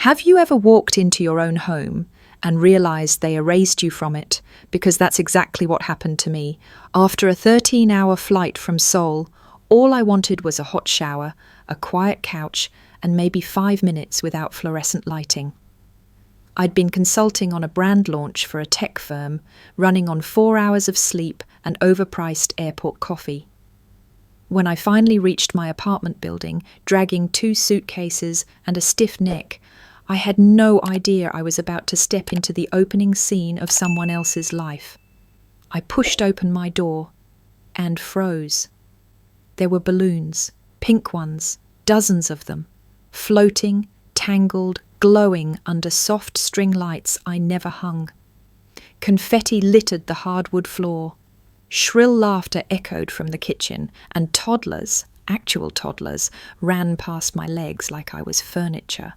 Have you ever walked into your own home and realized they erased you from it? Because that's exactly what happened to me. After a 13-hour flight from Seoul, all I wanted was a hot shower, a quiet couch, and maybe 5 minutes without fluorescent lighting. I'd been consulting on a brand launch for a tech firm, running on 4 hours of sleep and overpriced airport coffee. When I finally reached my apartment building, dragging 2 suitcases and a stiff neck, I had no idea I was about to step into the opening scene of someone else's life. I pushed open my door and froze. There were balloons, pink ones, dozens of them, floating, tangled, glowing under soft string lights I never hung. Confetti littered the hardwood floor. Shrill laughter echoed from the kitchen, and toddlers, actual toddlers, ran past my legs like I was furniture.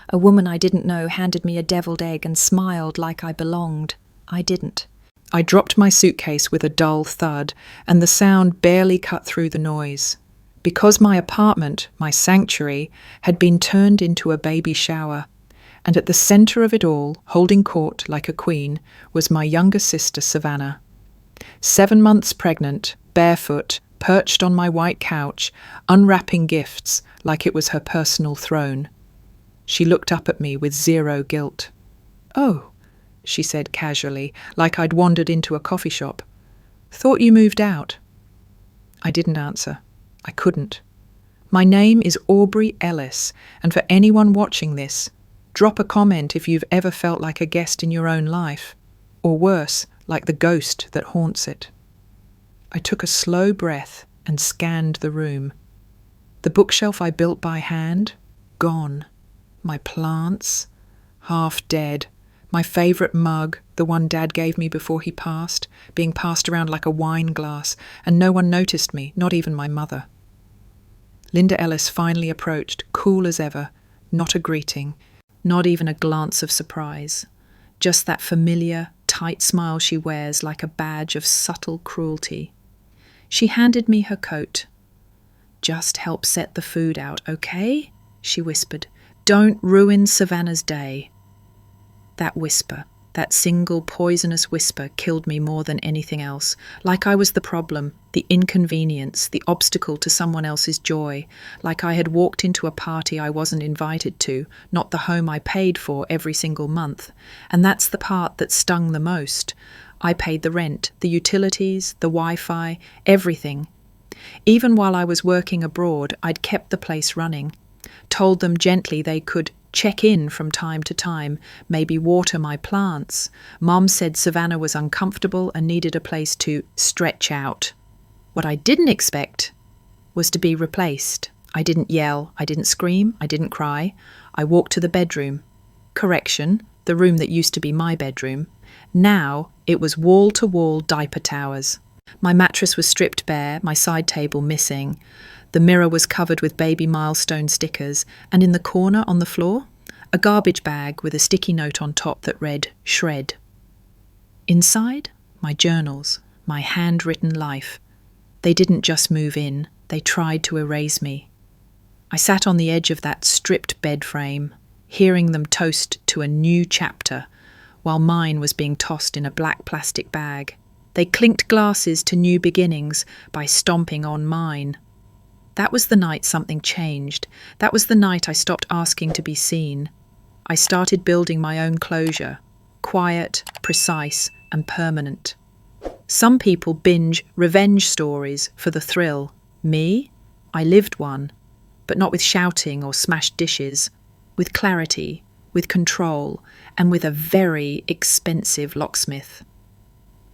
A woman I didn't know handed me a deviled egg and smiled like I belonged. I didn't. I dropped my suitcase with a dull thud, and the sound barely cut through the noise. Because my apartment, my sanctuary, had been turned into a baby shower, and at the centre of it all, holding court like a queen, was my younger sister Savannah. 7 months pregnant, barefoot, perched on my white couch, unwrapping gifts like it was her personal throne. She looked up at me with zero guilt. "Oh," she said casually, like I'd wandered into a coffee shop. "Thought you moved out." I didn't answer. I couldn't. My name is Aubrey Ellis, and for anyone watching this, drop a comment if you've ever felt like a guest in your own life, or worse, like the ghost that haunts it. I took a slow breath and scanned the room. The bookshelf I built by hand, gone. My plants, half dead. My favourite mug, the one Dad gave me before he passed, being passed around like a wine glass, and no one noticed me, not even my mother. Linda Ellis finally approached, cool as ever, not a greeting, not even a glance of surprise. Just that familiar, tight smile she wears like a badge of subtle cruelty. She handed me her coat. "Just help set the food out, okay?" she whispered. "Don't ruin Savannah's day." That whisper, that single poisonous whisper, killed me more than anything else. Like I was the problem, the inconvenience, the obstacle to someone else's joy. Like I had walked into a party I wasn't invited to, not the home I paid for every single month. And that's the part that stung the most. I paid the rent, the utilities, the Wi-Fi, everything. Even while I was working abroad, I'd kept the place running. Told them gently they could check in from time to time, maybe water my plants. Mom said Savannah was uncomfortable and needed a place to stretch out. What I didn't expect was to be replaced. I didn't yell, I didn't scream, I didn't cry. I walked to the bedroom. Correction, the room that used to be my bedroom. Now it was wall-to-wall diaper towers. My mattress was stripped bare, my side table missing. The mirror was covered with baby milestone stickers, and in the corner on the floor, a garbage bag with a sticky note on top that read, "Shred." Inside, my journals, my handwritten life. They didn't just move in, they tried to erase me. I sat on the edge of that stripped bed frame, hearing them toast to a new chapter, while mine was being tossed in a black plastic bag. They clinked glasses to new beginnings by stomping on mine. That was the night something changed. That was the night I stopped asking to be seen. I started building my own closure, quiet, precise, and permanent. Some people binge revenge stories for the thrill. Me? I lived one, but not with shouting or smashed dishes, with clarity, with control, and with a very expensive locksmith.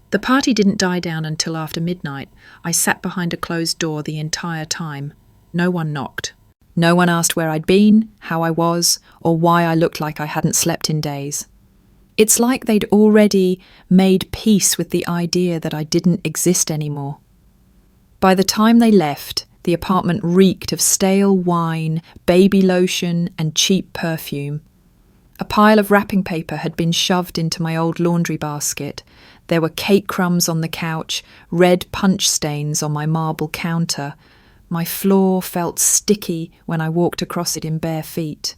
The party didn't die down until after midnight. I sat behind a closed door the entire time. No one knocked. No one asked where I'd been, how I was, or why I looked like I hadn't slept in days. It's like they'd already made peace with the idea that I didn't exist anymore. By the time they left, the apartment reeked of stale wine, baby lotion, and cheap perfume. A pile of wrapping paper had been shoved into my old laundry basket. There were cake crumbs on the couch, red punch stains on my marble counter. My floor felt sticky when I walked across it in bare feet.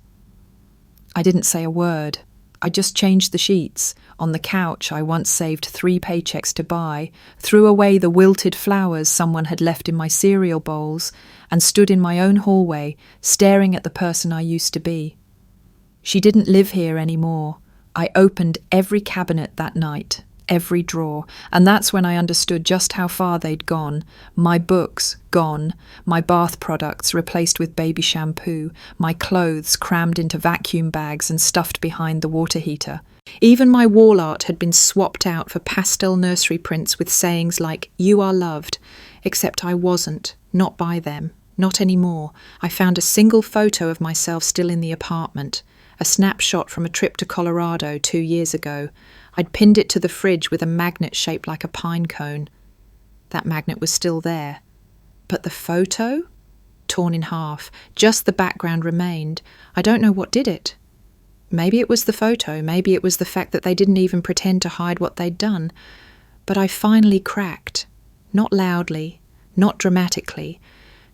I didn't say a word. I just changed the sheets. On the couch I once saved 3 paychecks to buy, threw away the wilted flowers someone had left in my cereal bowls, and stood in my own hallway, staring at the person I used to be. She didn't live here anymore. I opened every cabinet that night, every drawer, and that's when I understood just how far they'd gone. My books gone, my bath products replaced with baby shampoo, my clothes crammed into vacuum bags and stuffed behind the water heater. Even my wall art had been swapped out for pastel nursery prints with sayings like, "You are loved," except I wasn't, not by them, not anymore. I found a single photo of myself still in the apartment, a snapshot from a trip to Colorado 2 years ago. I'd pinned it to the fridge with a magnet shaped like a pine cone. That magnet was still there. But the photo? Torn in half. Just the background remained. I don't know what did it. Maybe it was the photo, maybe it was the fact that they didn't even pretend to hide what they'd done. But I finally cracked. Not loudly, not dramatically.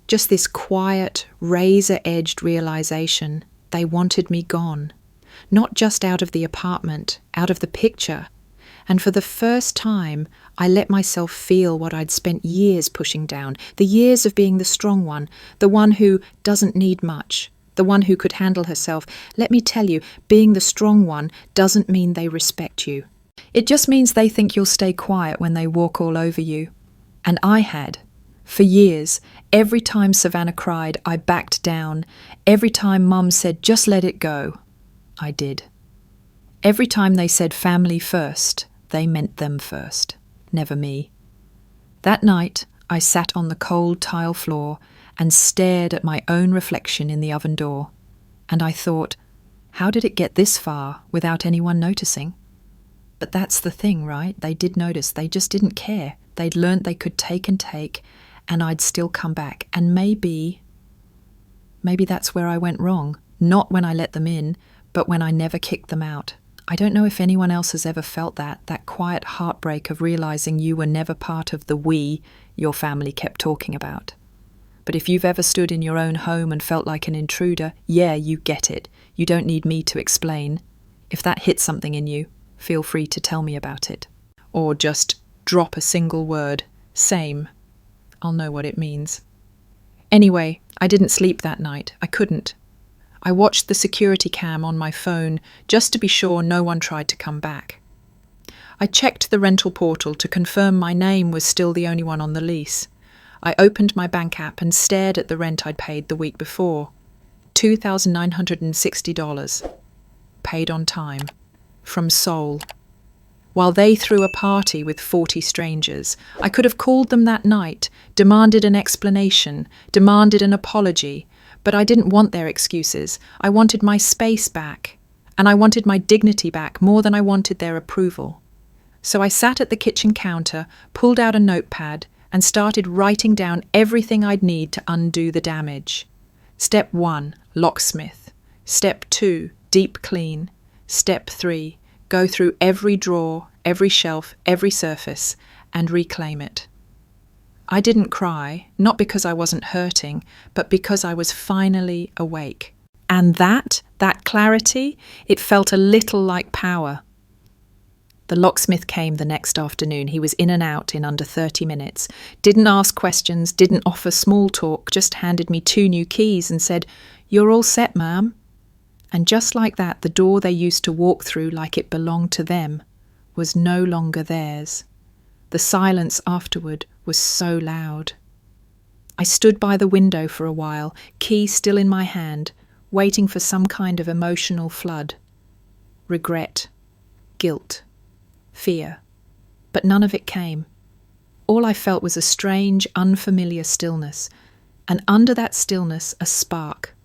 Just this quiet, razor-edged realization. They wanted me gone. Not just out of the apartment, out of the picture. And for the first time, I let myself feel what I'd spent years pushing down, the years of being the strong one, the one who doesn't need much, the one who could handle herself. Let me tell you, being the strong one doesn't mean they respect you. It just means they think you'll stay quiet when they walk all over you. And I had. For years, every time Savannah cried, I backed down. Every time Mum said, "Just let it go," I did. Every time they said family first, they meant them first, never me. That night, I sat on the cold tile floor and stared at my own reflection in the oven door. And I thought, how did it get this far without anyone noticing? But that's the thing, right? They did notice. They just didn't care. They'd learnt they could take, and I'd still come back. And maybe that's where I went wrong. Not when I let them in, but when I never kicked them out. I don't know if anyone else has ever felt that quiet heartbreak of realizing you were never part of the we your family kept talking about. But if you've ever stood in your own home and felt like an intruder, yeah, you get it. You don't need me to explain. If that hits something in you, feel free to tell me about it. Or just drop a single word. Same. I'll know what it means. Anyway, I didn't sleep that night. I couldn't. I watched the security cam on my phone just to be sure no one tried to come back. I checked the rental portal to confirm my name was still the only one on the lease. I opened my bank app and stared at the rent I'd paid the week before. $2,960. Paid on time. From Seoul. While they threw a party with 40 strangers, I could have called them that night, demanded an explanation, demanded an apology, but I didn't want their excuses. I wanted my space back, and I wanted my dignity back more than I wanted their approval. So I sat at the kitchen counter, pulled out a notepad, and started writing down everything I'd need to undo the damage. Step 1, locksmith. Step 2, deep clean. Step 3, go through every drawer, every shelf, every surface, and reclaim it. I didn't cry, not because I wasn't hurting, but because I was finally awake. And that clarity, it felt a little like power. The locksmith came the next afternoon. He was in and out in under 30 minutes. Didn't ask questions, didn't offer small talk, just handed me 2 new keys and said, "You're all set, ma'am." And just like that, the door they used to walk through like it belonged to them was no longer theirs. The silence afterward was so loud. I stood by the window for a while, key still in my hand, waiting for some kind of emotional flood. Regret, guilt, fear. But none of it came. All I felt was a strange, unfamiliar stillness, and under that stillness, a spark.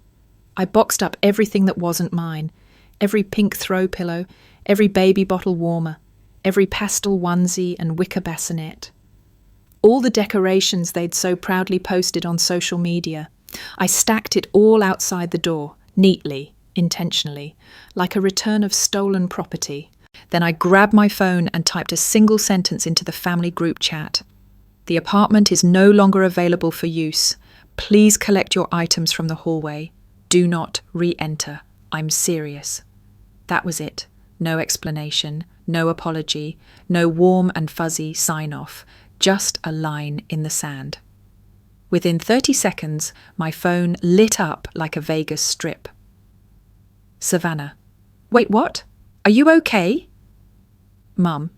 I boxed up everything that wasn't mine, every pink throw pillow, every baby bottle warmer, every pastel onesie and wicker bassinet. All the decorations they'd so proudly posted on social media. I stacked it all outside the door, neatly, intentionally, like a return of stolen property. Then I grabbed my phone and typed a single sentence into the family group chat. "The apartment is no longer available for use. Please collect your items from the hallway. Do not re-enter. I'm serious. That was it. No explanation, no apology, no warm and fuzzy sign-off, just a line in the sand. Within 30 seconds, my phone lit up like a Vegas strip. Savannah. Wait, what? Are you okay? Mum.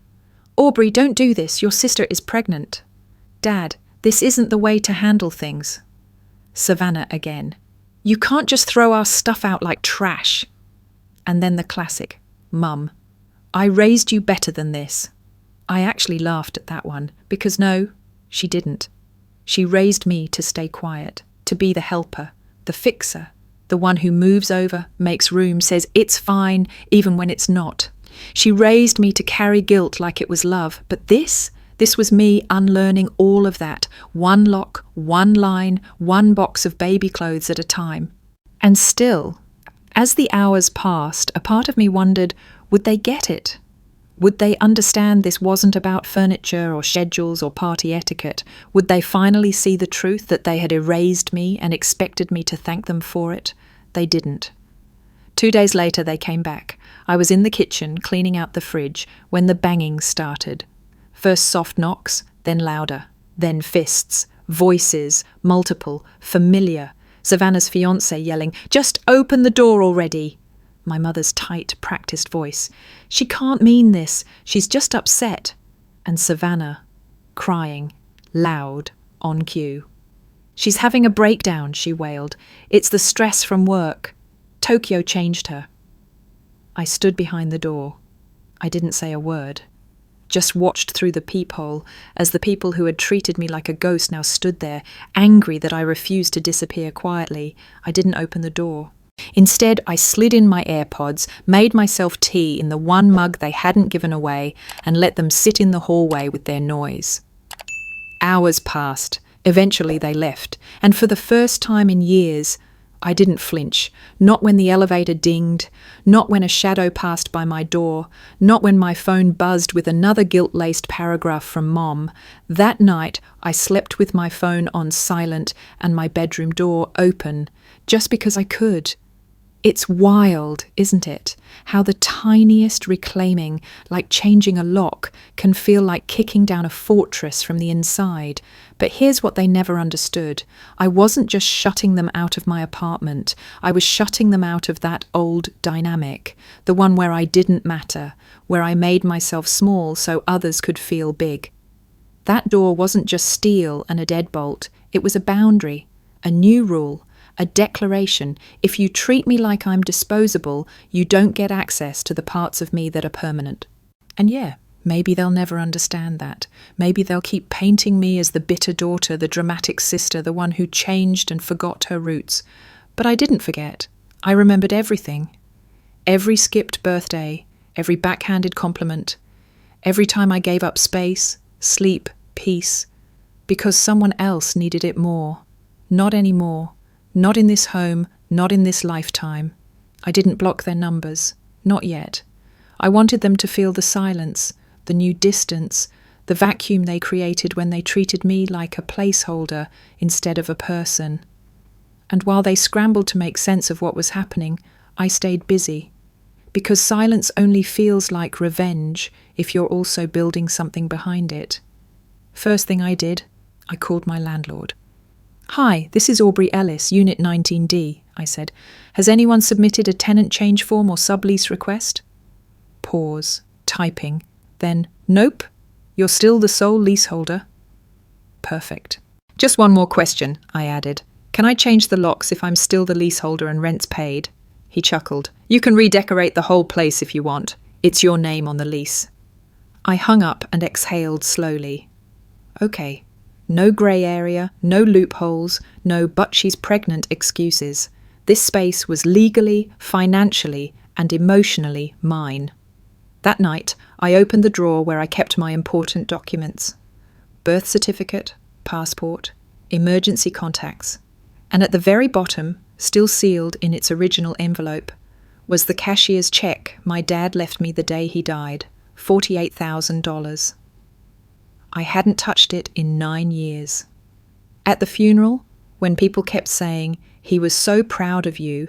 Aubrey, don't do this. Your sister is pregnant. Dad, this isn't the way to handle things. Savannah again. You can't just throw our stuff out like trash. And then the classic. Mum. I raised you better than this. I actually laughed at that one because no, she didn't. She raised me to stay quiet, to be the helper, the fixer, the one who moves over, makes room, says it's fine even when it's not. She raised me to carry guilt like it was love, but this was me unlearning all of that, one lock, one line, one box of baby clothes at a time. And still, as the hours passed, a part of me wondered, would they get it? Would they understand this wasn't about furniture or schedules or party etiquette? Would they finally see the truth that they had erased me and expected me to thank them for it? They didn't. 2 days later they came back. I was in the kitchen cleaning out the fridge when the banging started. First soft knocks, then louder, then fists, voices, multiple, familiar. Savannah's fiancé yelling, "Just open the door already!" My mother's tight, practiced voice. "She can't mean this. She's just upset." And Savannah, crying, loud, on cue. "She's having a breakdown," she wailed. "It's the stress from work. Tokyo changed her." I stood behind the door. I didn't say a word. Just watched through the peephole as the people who had treated me like a ghost now stood there, angry that I refused to disappear quietly. I didn't open the door. Instead, I slid in my AirPods, made myself tea in the one mug they hadn't given away, and let them sit in the hallway with their noise. Hours passed. Eventually they left, and for the first time in years, I didn't flinch, not when the elevator dinged, not when a shadow passed by my door, not when my phone buzzed with another guilt-laced paragraph from Mom. That night, I slept with my phone on silent and my bedroom door open, just because I could. It's wild, isn't it? How the tiniest reclaiming, like changing a lock, can feel like kicking down a fortress from the inside. But here's what they never understood. I wasn't just shutting them out of my apartment. I was shutting them out of that old dynamic, the one where I didn't matter, where I made myself small so others could feel big. That door wasn't just steel and a deadbolt. It was a boundary, a new rule, a declaration. If you treat me like I'm disposable, you don't get access to the parts of me that are permanent. And yeah, maybe they'll never understand that. Maybe they'll keep painting me as the bitter daughter, the dramatic sister, the one who changed and forgot her roots. But I didn't forget. I remembered everything. Every skipped birthday, every backhanded compliment, every time I gave up space, sleep, peace, because someone else needed it more. Not anymore. Not in this home, not in this lifetime. I didn't block their numbers. Not yet. I wanted them to feel the silence, the new distance, the vacuum they created when they treated me like a placeholder instead of a person. And while they scrambled to make sense of what was happening, I stayed busy. Because silence only feels like revenge if you're also building something behind it. First thing I did, I called my landlord. "Hi, this is Aubrey Ellis, Unit 19D, I said. "Has anyone submitted a tenant change form or sublease request?" Pause, typing. Then, "Nope, you're still the sole leaseholder." Perfect. "Just one more question," I added. "Can I change the locks if I'm still the leaseholder and rent's paid?" He chuckled. "You can redecorate the whole place if you want. It's your name on the lease." I hung up and exhaled slowly. Okay. No grey area, no loopholes, no "but she's pregnant" excuses. This space was legally, financially, and emotionally mine. That night, I opened the drawer where I kept my important documents. Birth certificate, passport, emergency contacts. And at the very bottom, still sealed in its original envelope, was the cashier's check my dad left me the day he died, $48,000. I hadn't touched it in 9 years. At the funeral, when people kept saying, "He was so proud of you,"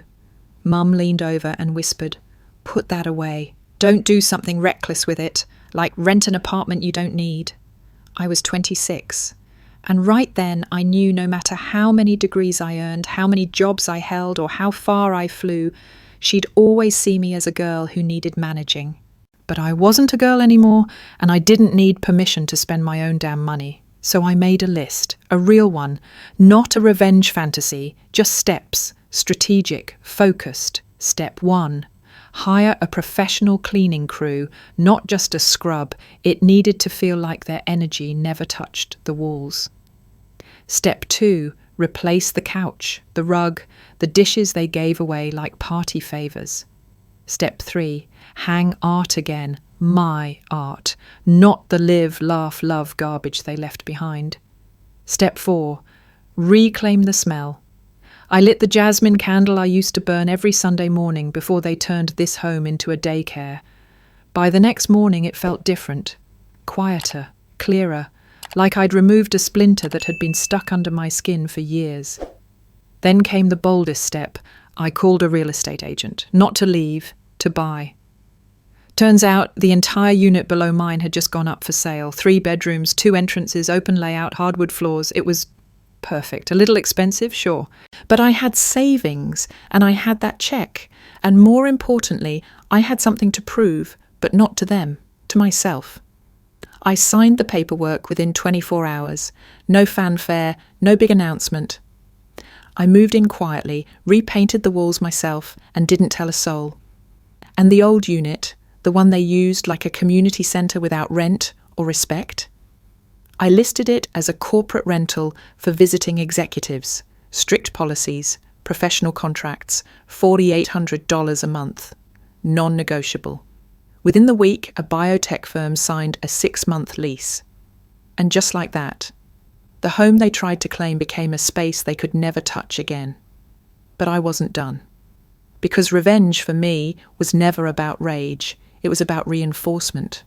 Mum leaned over and whispered, "Put that away. Don't do something reckless with it, like rent an apartment you don't need." I was 26, and right then I knew no matter how many degrees I earned, how many jobs I held, or how far I flew, she'd always see me as a girl who needed managing. But I wasn't a girl anymore, and I didn't need permission to spend my own damn money. So I made a list, a real one, not a revenge fantasy, just steps, strategic, focused. Step 1. Hire a professional cleaning crew, not just a scrub. It needed to feel like their energy never touched the walls. Step 2. Replace the couch, the rug, the dishes they gave away like party favours. Step 3. Hang art again, my art, not the live, laugh, love garbage they left behind. Step 4. Reclaim the smell. I lit the jasmine candle I used to burn every Sunday morning before they turned this home into a daycare. By the next morning it felt different, quieter, clearer, like I'd removed a splinter that had been stuck under my skin for years. Then came the boldest step. I called a real estate agent, not to leave, to buy. Turns out the entire unit below mine had just gone up for sale. 3 bedrooms, 2 entrances, open layout, hardwood floors. It was perfect. A little expensive, sure. But I had savings, and I had that check. And more importantly, I had something to prove, but not to them, to myself. I signed the paperwork within 24 hours. No fanfare, no big announcement. I moved in quietly, repainted the walls myself, and didn't tell a soul. And the old unit, the one they used like a community centre without rent or respect, I listed it as a corporate rental for visiting executives, strict policies, professional contracts, $4,800 a month, non-negotiable. Within the week, a biotech firm signed a 6-month lease. And just like that, the home they tried to claim became a space they could never touch again. But I wasn't done. Because revenge for me was never about rage, it was about reinforcement.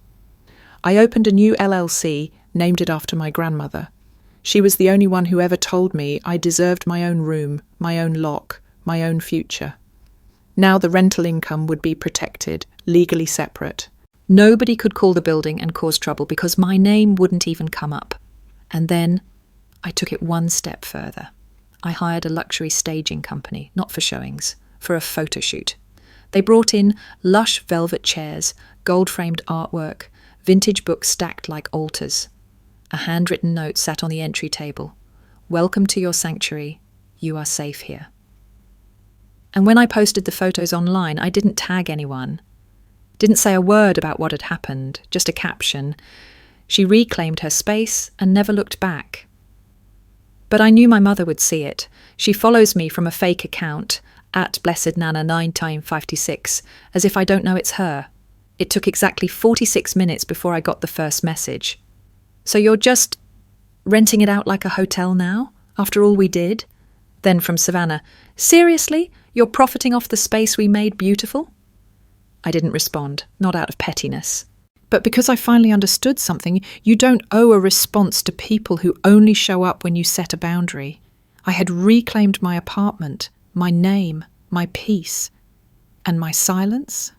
I opened a new LLC, named it after my grandmother. She was the only one who ever told me I deserved my own room, my own lock, my own future. Now the rental income would be protected, legally separate. Nobody could call the building and cause trouble because my name wouldn't even come up. And then I took it one step further. I hired a luxury staging company, not for showings, for a photo shoot. They brought in lush velvet chairs, gold-framed artwork, vintage books stacked like altars. A handwritten note sat on the entry table. "Welcome to your sanctuary. You are safe here." And when I posted the photos online, I didn't tag anyone. Didn't say a word about what had happened, just a caption. She reclaimed her space and never looked back. But I knew my mother would see it. She follows me from a fake account, at blessednana9time56, as if I don't know it's her. It took exactly 46 minutes before I got the first message. "So you're just renting it out like a hotel now, after all we did?" Then from Savannah, "Seriously? You're profiting off the space we made beautiful?" I didn't respond, not out of pettiness. But because I finally understood something, you don't owe a response to people who only show up when you set a boundary. I had reclaimed my apartment, my name, my peace, and my silence.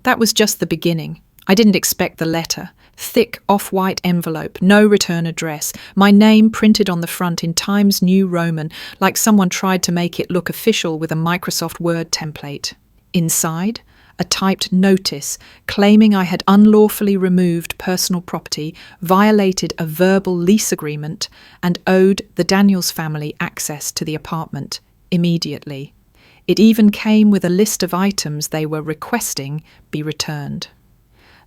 That was just the beginning. I didn't expect the letter. Thick off-white envelope, no return address, my name printed on the front in Times New Roman, like someone tried to make it look official with a Microsoft Word template. Inside, a typed notice claiming I had unlawfully removed personal property, violated a verbal lease agreement, and owed the Daniels family access to the apartment immediately. It even came with a list of items they were requesting be returned.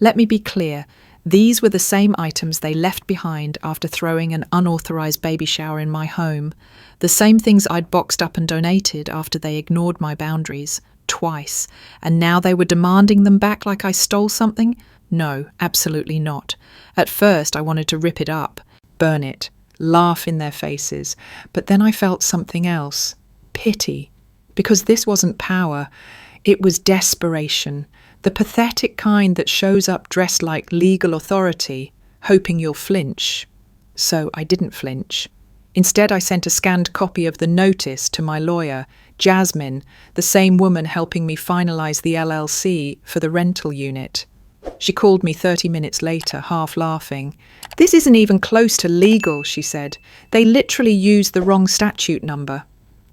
Let me be clear, these were the same items they left behind after throwing an unauthorized baby shower in my home, the same things I'd boxed up and donated after they ignored my boundaries, twice, and now they were demanding them back like I stole something? No, absolutely not. At first I wanted to rip it up, burn it, laugh in their faces, but then I felt something else, pity, because this wasn't power, it was desperation. The pathetic kind that shows up dressed like legal authority, hoping you'll flinch. So I didn't flinch. Instead, I sent a scanned copy of the notice to my lawyer, Jasmine, the same woman helping me finalize the LLC for the rental unit. She called me 30 minutes later, half laughing. "This isn't even close to legal," she said. "They literally used the wrong statute number."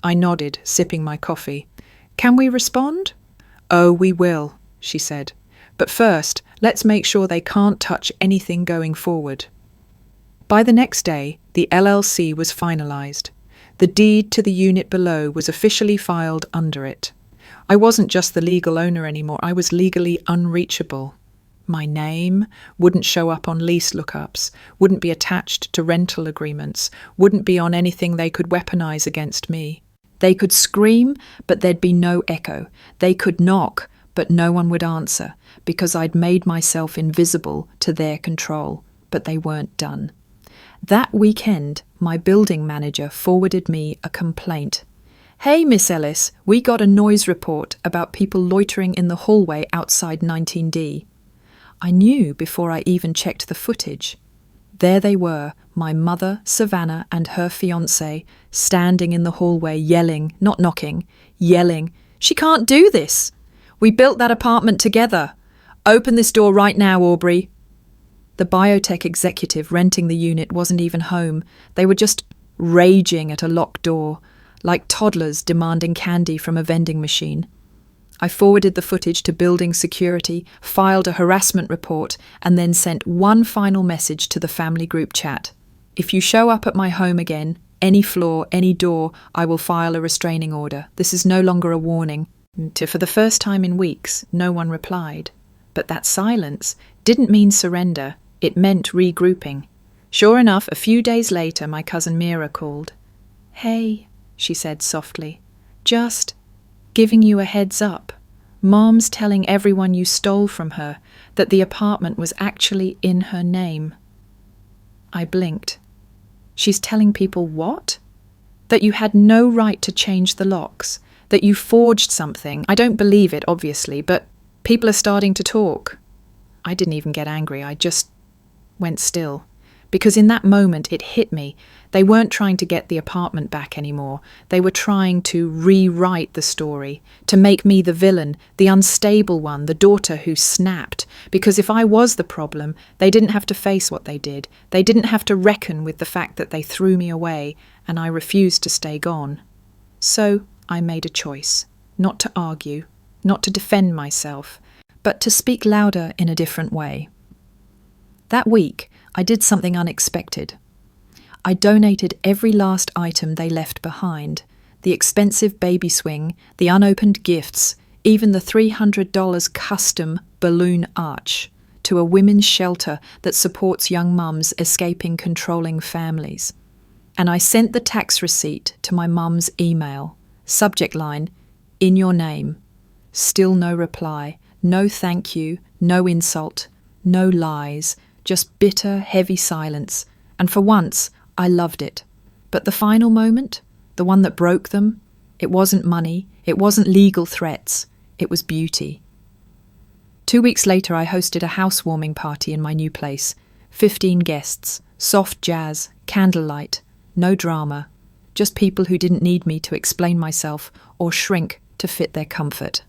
I nodded, sipping my coffee. "Can we respond?" "Oh, we will," she said. "But first, let's make sure they can't touch anything going forward." By the next day, the LLC was finalized. The deed to the unit below was officially filed under it. I wasn't just the legal owner anymore, I was legally unreachable. My name wouldn't show up on lease lookups, wouldn't be attached to rental agreements, wouldn't be on anything they could weaponize against me. They could scream, but there'd be no echo. They could knock, but no one would answer, because I'd made myself invisible to their control, but they weren't done. That weekend, my building manager forwarded me a complaint. "Hey, Miss Ellis, we got a noise report about people loitering in the hallway outside 19D. I knew before I even checked the footage. There they were, my mother, Savannah, and her fiancé, standing in the hallway yelling, not knocking, yelling, "She can't do this! We built that apartment together! Open this door right now, Aubrey!" The biotech executive renting the unit wasn't even home. They were just raging at a locked door, like toddlers demanding candy from a vending machine. I forwarded the footage to building security, filed a harassment report, and then sent one final message to the family group chat. "If you show up at my home again, any floor, any door, I will file a restraining order. This is no longer a warning." For the first time in weeks, no one replied. But that silence didn't mean surrender. It meant regrouping. Sure enough, a few days later, my cousin Mira called. "Hey," she said softly, "just giving you a heads up. Mom's telling everyone you stole from her that the apartment was actually in her name." I blinked. "She's telling people what? That you had no right to change the locks? That you forged something? I don't believe it, obviously, but people are starting to talk." I didn't even get angry. I just went still. Because in that moment it hit me. They weren't trying to get the apartment back anymore. They were trying to rewrite the story, to make me the villain, the unstable one, the daughter who snapped. Because if I was the problem, they didn't have to face what they did. They didn't have to reckon with the fact that they threw me away, and I refused to stay gone. So I made a choice, not to argue, not to defend myself, but to speak louder in a different way. That week, I did something unexpected. I donated every last item they left behind, the expensive baby swing, the unopened gifts, even the $300 custom balloon arch, to a women's shelter that supports young mums escaping controlling families. And I sent the tax receipt to my mum's email. Subject line, "In your name." Still no reply, no thank you, no insult, no lies, just bitter, heavy silence. And for once, I loved it. But the final moment, the one that broke them, it wasn't money, it wasn't legal threats, it was beauty. 2 weeks later, I hosted a housewarming party in my new place. 15 guests, soft jazz, candlelight, no drama, just people who didn't need me to explain myself or shrink to fit their comfort.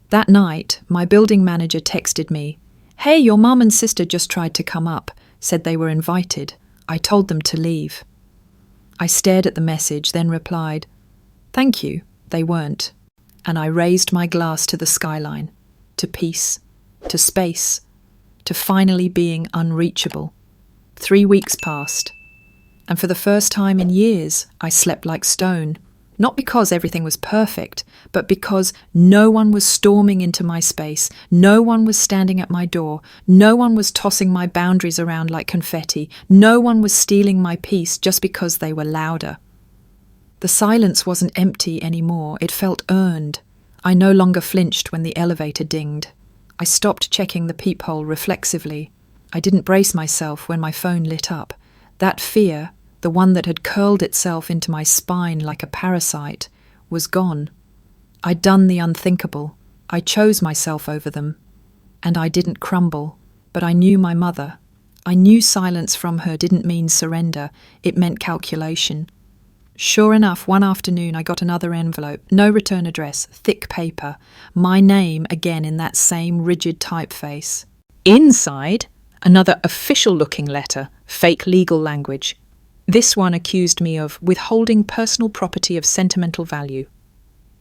That night, my building manager texted me, "Hey, your mum and sister just tried to come up, said they were invited. I told them to leave." I stared at the message, then replied, "Thank you, they weren't." And I raised my glass to the skyline, to peace, to space, to finally being unreachable. 3 weeks passed, and for the first time in years, I slept like stone. Not because everything was perfect, but because no one was storming into my space, no one was standing at my door, no one was tossing my boundaries around like confetti, no one was stealing my peace just because they were louder. The silence wasn't empty anymore, it felt earned. I no longer flinched when the elevator dinged. I stopped checking the peephole reflexively. I didn't brace myself when my phone lit up. That fear, the one that had curled itself into my spine like a parasite, was gone. I'd done the unthinkable. I chose myself over them. And I didn't crumble, but I knew my mother. I knew silence from her didn't mean surrender, it meant calculation. Sure enough, one afternoon I got another envelope, no return address, thick paper, my name again in that same rigid typeface. Inside, another official-looking letter, fake legal language. This one accused me of withholding personal property of sentimental value.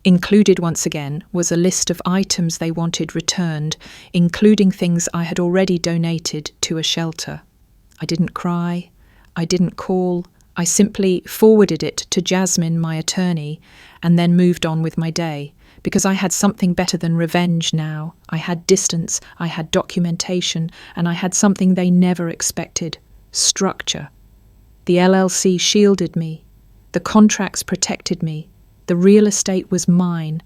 Included once again was a list of items they wanted returned, including things I had already donated to a shelter. I didn't cry. I didn't call. I simply forwarded it to Jasmine, my attorney, and then moved on with my day, because I had something better than revenge now. I had distance, I had documentation, and I had something they never expected: structure. The LLC shielded me. The contracts protected me. The real estate was mine.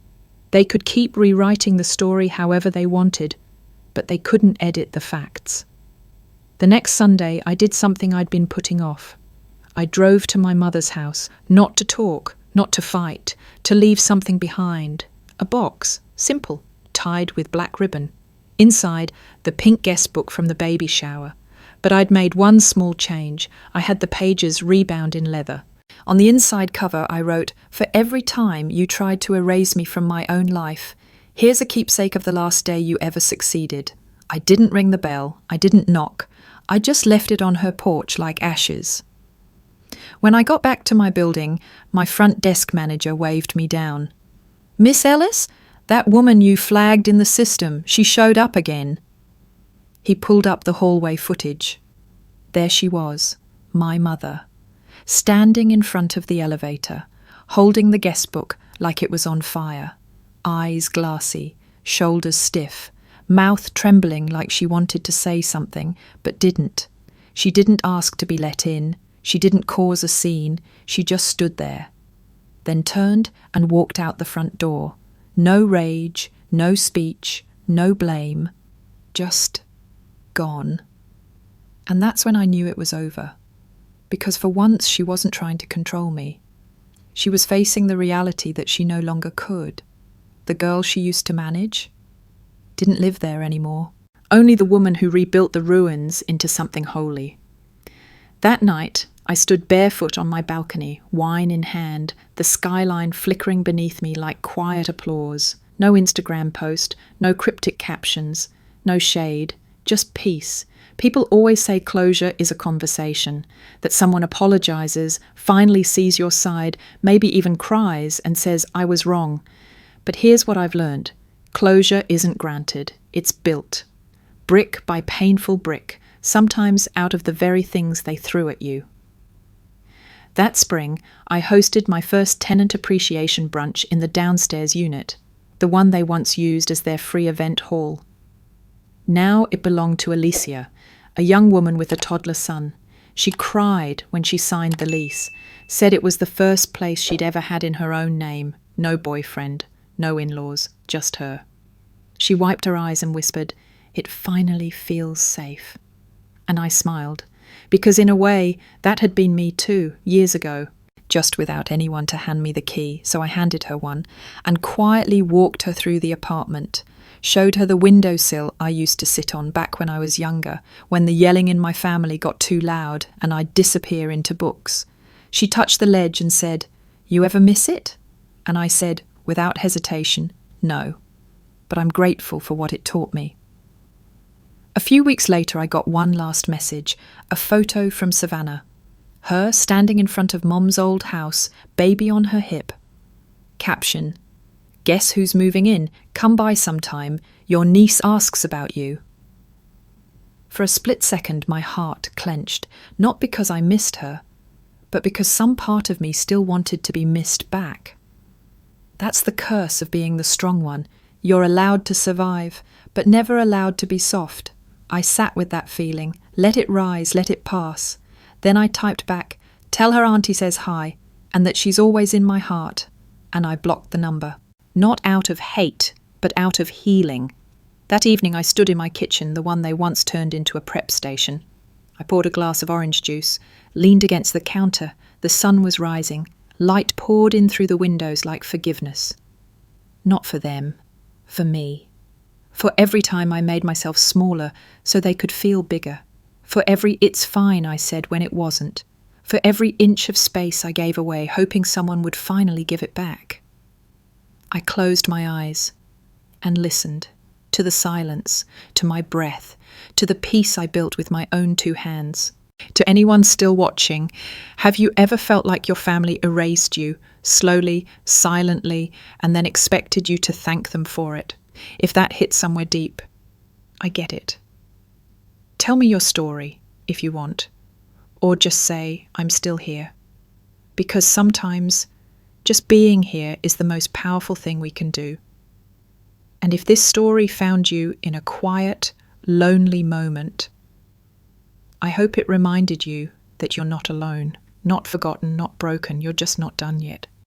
They could keep rewriting the story however they wanted, but they couldn't edit the facts. The next Sunday, I did something I'd been putting off. I drove to my mother's house, not to talk, not to fight, to leave something behind. A box, simple, tied with black ribbon. Inside, the pink guest book from the baby shower. But I'd made one small change. I had the pages rebound in leather. On the inside cover, I wrote, "For every time you tried to erase me from my own life, here's a keepsake of the last day you ever succeeded." I didn't ring the bell. I didn't knock. I just left it on her porch like ashes. When I got back to my building, my front desk manager waved me down. "Miss Ellis, that woman you flagged in the system, she showed up again." He pulled up the hallway footage. There she was, my mother, standing in front of the elevator, holding the guest book like it was on fire, eyes glassy, shoulders stiff, mouth trembling like she wanted to say something, but didn't. She didn't ask to be let in. She didn't cause a scene. She just stood there. Then turned and walked out the front door. No rage, no speech, no blame. Just gone. And that's when I knew it was over. Because for once she wasn't trying to control me. She was facing the reality that she no longer could. The girl she used to manage didn't live there anymore. Only the woman who rebuilt the ruins into something holy. That night, I stood barefoot on my balcony, wine in hand, the skyline flickering beneath me like quiet applause. No Instagram post, no cryptic captions, no shade, just peace. People always say closure is a conversation, that someone apologizes, finally sees your side, maybe even cries and says, "I was wrong." But here's what I've learned. Closure isn't granted, it's built. Brick by painful brick, sometimes out of the very things they threw at you. That spring, I hosted my first tenant appreciation brunch in the downstairs unit, the one they once used as their free event hall. Now it belonged to Alicia, a young woman with a toddler son. She cried when she signed the lease, said it was the first place she'd ever had in her own name, no boyfriend, no in-laws, just her. She wiped her eyes and whispered, "It finally feels safe." And I smiled, because in a way, that had been me too, years ago, just without anyone to hand me the key, so I handed her one, and quietly walked her through the apartment, showed her the windowsill I used to sit on back when I was younger, when the yelling in my family got too loud and I'd disappear into books. She touched the ledge and said, "You ever miss it?" And I said, without hesitation, "No, but I'm grateful for what it taught me." A few weeks later, I got one last message, a photo from Savannah. Her standing in front of Mom's old house, baby on her hip. Caption, "Guess who's moving in? Come by sometime. Your niece asks about you." For a split second, my heart clenched, not because I missed her, but because some part of me still wanted to be missed back. That's the curse of being the strong one. You're allowed to survive, but never allowed to be soft. I sat with that feeling, let it rise, let it pass. Then I typed back, "Tell her auntie says hi, and that she's always in my heart." And I blocked the number. Not out of hate, but out of healing. That evening I stood in my kitchen, the one they once turned into a prep station. I poured a glass of orange juice, leaned against the counter. The sun was rising. Light poured in through the windows like forgiveness. Not for them, for me. For every time I made myself smaller so they could feel bigger. For every "it's fine" I said when it wasn't. For every inch of space I gave away, hoping someone would finally give it back. I closed my eyes and listened to the silence, to my breath, to the peace I built with my own 2 hands. To anyone still watching, have you ever felt like your family erased you, slowly, silently, and then expected you to thank them for it? If that hit somewhere deep, I get it. Tell me your story, if you want, or just say, I'm still here. Because sometimes just being here is the most powerful thing we can do. And if this story found you in a quiet, lonely moment, I hope it reminded you that you're not alone, not forgotten, not broken. You're just not done yet.